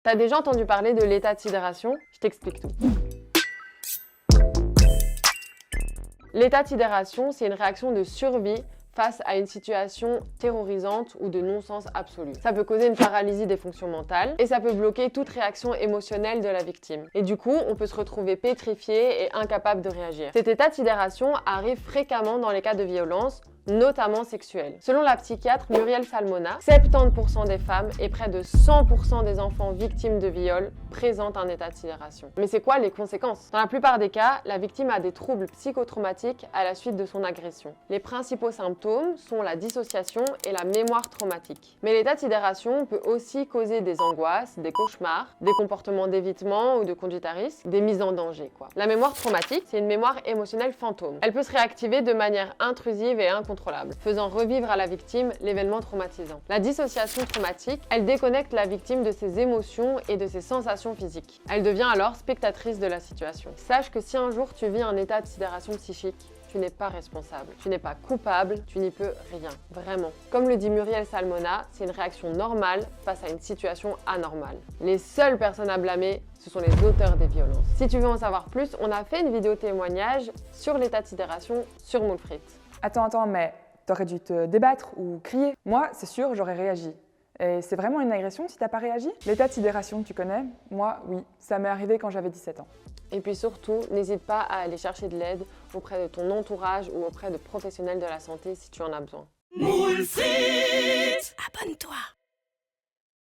T'as déjà entendu parler de l'état de sidération? Je t'explique tout. L'état de sidération, c'est une réaction de survie face à une situation terrorisante ou de non-sens absolu. Ça peut causer une paralysie des fonctions mentales et ça peut bloquer toute réaction émotionnelle de la victime. Et du coup, on peut se retrouver pétrifié et incapable de réagir. Cet état de sidération arrive fréquemment dans les cas de violence, notamment sexuelle. Selon la psychiatre Muriel Salmona, 70% des femmes et près de 100% des enfants victimes de viol présentent un état de sidération. Mais c'est quoi les conséquences? Dans la plupart des cas, la victime a des troubles psychotraumatiques à la suite de son agression. Les principaux symptômes sont la dissociation et la mémoire traumatique. Mais l'état de sidération peut aussi causer des angoisses, des cauchemars, des comportements d'évitement ou de conduite à risque, des mises en danger, quoi. La mémoire traumatique, c'est une mémoire émotionnelle fantôme. Elle peut se réactiver de manière intrusive et incontrôlable, faisant revivre à la victime l'événement traumatisant. La dissociation traumatique, elle déconnecte la victime de ses émotions et de ses sensations physiques. Elle devient alors spectatrice de la situation. Sache que si un jour tu vis un état de sidération psychique, tu n'es pas responsable, tu n'es pas coupable, tu n'y peux rien, vraiment. Comme le dit Muriel Salmona, c'est une réaction normale face à une situation anormale. Les seules personnes à blâmer, ce sont les auteurs des violences. Si tu veux en savoir plus, on a fait une vidéo témoignage sur l'état de sidération sur Moulfrit. Attends, mais t'aurais dû te débattre ou crier. Moi, c'est sûr, j'aurais réagi. Et c'est vraiment une agression si t'as pas réagi? L'état de sidération, tu connais? Moi, oui. Ça m'est arrivé quand j'avais 17 ans. Et puis surtout, n'hésite pas à aller chercher de l'aide auprès de ton entourage ou auprès de professionnels de la santé si tu en as besoin. Moulfrit, abonne-toi.